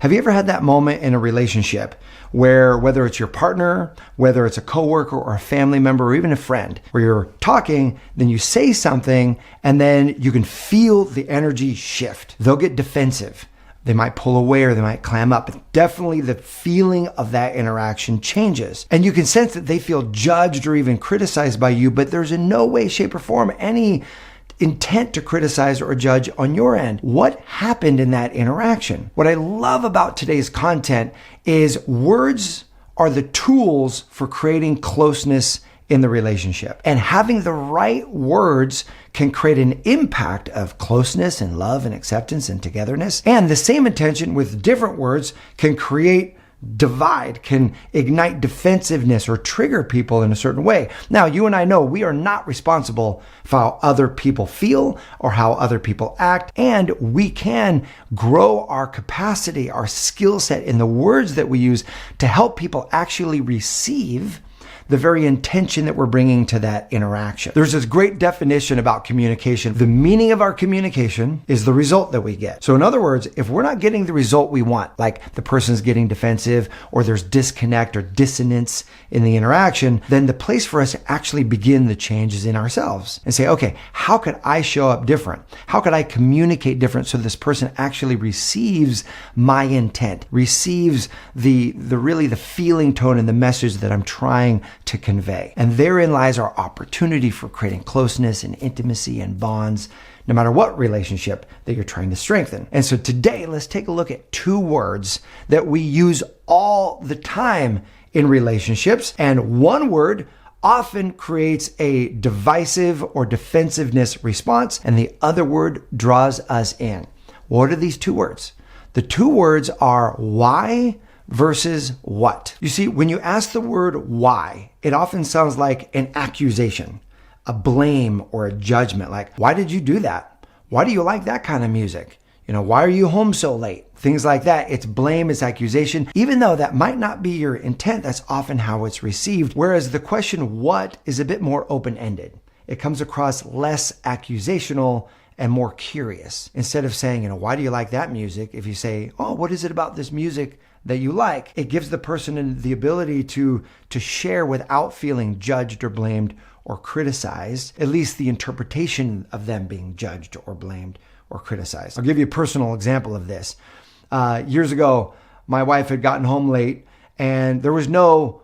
Have you ever had that moment in a relationship where, whether it's your partner, whether it's a coworker or a family member or even a friend, where you're talking, then you say something and then you can feel the energy shift. They'll get defensive. They might pull away or they might clam up. But definitely the feeling of that interaction changes. And you can sense that they feel judged or even criticized by you, but there's in no way, shape, or form any intent to criticize or judge on your end. What happened in that interaction? What I love about today's content is words are the tools for creating closeness in the relationship. And having the right words can create an impact of closeness and love and acceptance and togetherness. And the same intention with different words can create divide, can ignite defensiveness or trigger people in a certain way. Now, you and I know we are not responsible for how other people feel or how other people act, and we can grow our capacity, our skill set in the words that we use to help people actually receive the very intention that we're bringing to that interaction. There's this great definition about communication. The meaning of our communication is the result that we get. So in other words, if we're not getting the result we want, like the person's getting defensive or there's disconnect or dissonance in the interaction, then the place for us to actually begin the change is in ourselves and say, okay, how could I show up different? How could I communicate different so this person actually receives my intent, receives the feeling tone and the message that I'm trying to convey. And therein lies our opportunity for creating closeness and intimacy and bonds, no matter what relationship that you're trying to strengthen. And so today, let's take a look at two words that we use all the time in relationships. And one word often creates a divisive or defensiveness response, and the other word draws us in. What are these two words? The two words are why versus what. You see, when you ask the word why, it often sounds like an accusation, a blame, or a judgment. Like, why did you do that? Why do you like that kind of music? Why are you home so late? Things like that. It's blame, it's accusation. Even though that might not be your intent, that's often how it's received. Whereas the question what is a bit more open-ended. It comes across less accusational and more curious. Instead of saying, why do you like that music? If you say, oh, what is it about this music that you like? It gives the person the ability to share without feeling judged or blamed or criticized, at least the interpretation of them being judged or blamed or criticized. I'll give you a personal example of this. Years ago, my wife had gotten home late and there was no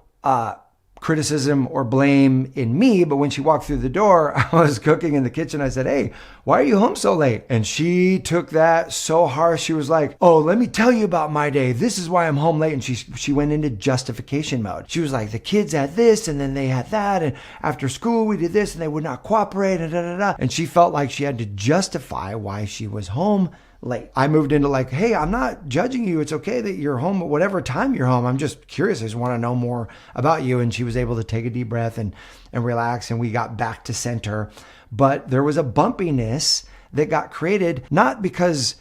criticism or blame in me, but when she walked through the door, I was cooking in the kitchen. I said, hey, why are you home so late? And she took that so harsh. She was like, oh, let me tell you about my day. This is why I'm home late. And she went into justification mode. She was like, the kids had this and then they had that. And after school, we did this and they would not cooperate. And she felt like she had to justify why she was home late. I moved into like, hey, I'm not judging you. It's okay that you're home at whatever time you're home. I'm just curious. I just want to know more about you. And she was able to take a deep breath and relax. And we got back to center. But there was a bumpiness that got created, not because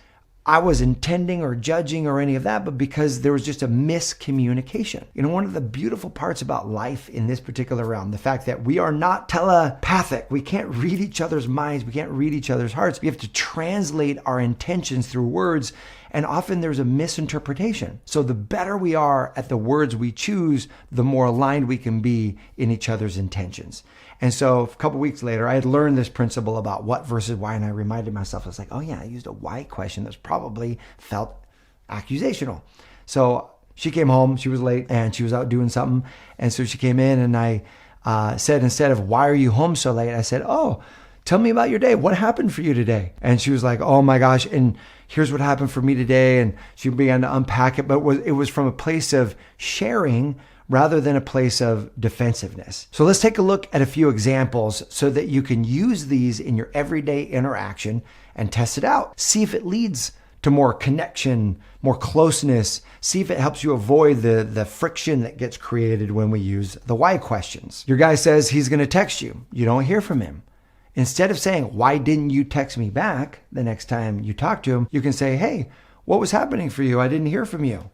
I was intending or judging or any of that, but because there was just a miscommunication. One of the beautiful parts about life in this particular realm, the fact that we are not telepathic. We can't read each other's minds. We can't read each other's hearts. We have to translate our intentions through words. And often there's a misinterpretation. So the better we are at the words we choose, the more aligned we can be in each other's intentions. And so a couple weeks later, I had learned this principle about what versus why. And I reminded myself, I was like, oh yeah, I used a why question that's probably felt accusational. So she came home, she was late and she was out doing something. And so she came in and I said, instead of why are you home so late? I said, oh, tell me about your day. What happened for you today? And she was like, oh my gosh. And here's what happened for me today. And she began to unpack it, but it was from a place of sharing rather than a place of defensiveness. So let's take a look at a few examples so that you can use these in your everyday interaction and test it out. See if it leads to more connection, more closeness. See if it helps you avoid the friction that gets created when we use the why questions. Your guy says he's going to text you. You don't hear from him. Instead of saying, why didn't you text me back the next time you talk to him, you can say, hey, what was happening for you? I didn't hear from you.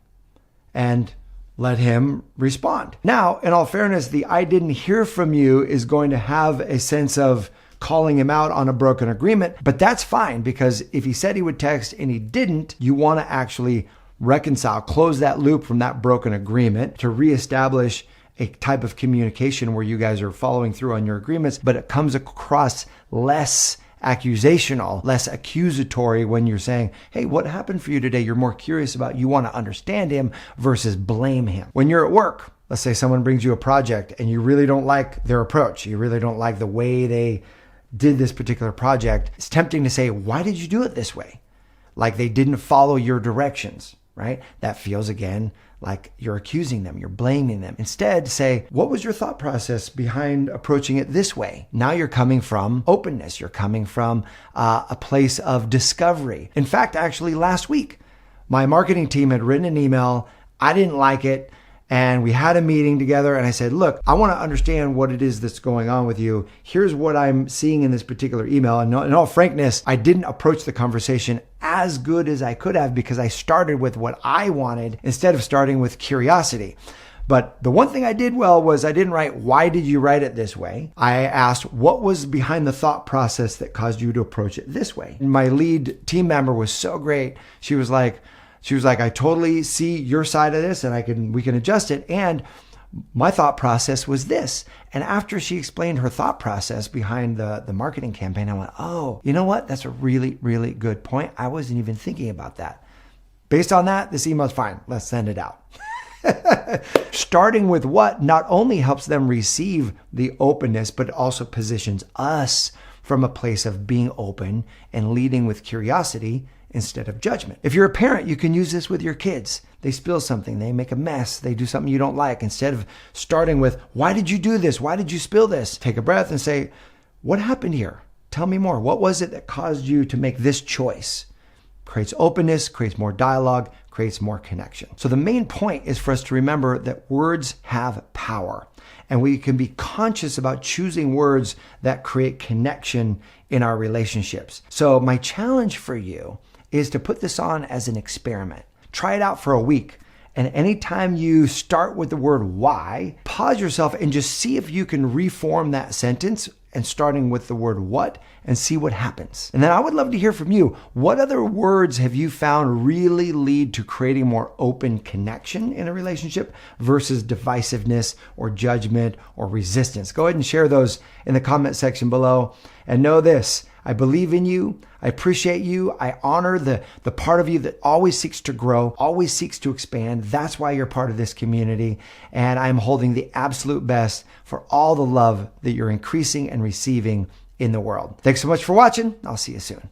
And let him respond. Now, in all fairness, the I didn't hear from you is going to have a sense of calling him out on a broken agreement, but that's fine because if he said he would text and he didn't, you want to actually reconcile, close that loop from that broken agreement to reestablish a type of communication where you guys are following through on your agreements, but it comes across less accusational, less accusatory when you're saying, hey, what happened for you today? You're more curious about, you want to understand him versus blame him. When you're at work, let's say someone brings you a project and you really don't like their approach. You really don't like the way they did this particular project. It's tempting to say, why did you do it this way? Like they didn't follow your directions, right? That feels again like you're accusing them, you're blaming them. Instead, say, what was your thought process behind approaching it this way? Now you're coming from openness. You're coming from a place of discovery. In fact, actually last week, my marketing team had written an email. I didn't like it. And we had a meeting together and I said, look, I want to understand what it is that's going on with you. Here's what I'm seeing in this particular email. And in all frankness, I didn't approach the conversation as good as I could have because I started with what I wanted instead of starting with curiosity. But the one thing I did well was I didn't write, why did you write it this way? I asked, what was behind the thought process that caused you to approach it this way? And my lead team member was so great. She was like, I totally see your side of this and we can adjust it. And my thought process was this. And after she explained her thought process behind the marketing campaign, I went, oh, you know what? That's a really, really good point. I wasn't even thinking about that. Based on that, this email's fine. Let's send it out. Starting with what not only helps them receive the openness, but also positions us from a place of being open and leading with curiosity instead of judgment. If you're a parent, you can use this with your kids. They spill something, they make a mess, they do something you don't like. Instead of starting with, why did you do this? Why did you spill this? Take a breath and say, what happened here? Tell me more. What was it that caused you to make this choice? Creates openness, creates more dialogue, creates more connection. So the main point is for us to remember that words have power. And we can be conscious about choosing words that create connection in our relationships. So my challenge for you is to put this on as an experiment. Try it out for a week. And anytime you start with the word why, pause yourself and just see if you can reform that sentence and starting with the word what and see what happens. And then I would love to hear from you. What other words have you found really lead to creating more open connection in a relationship versus divisiveness or judgment or resistance? Go ahead and share those in the comment section below. And know this, I believe in you. I appreciate you. I honor the part of you that always seeks to grow, always seeks to expand. That's why you're part of this community. And I'm holding the absolute best for all the love that you're increasing and receiving in the world. Thanks so much for watching. I'll see you soon.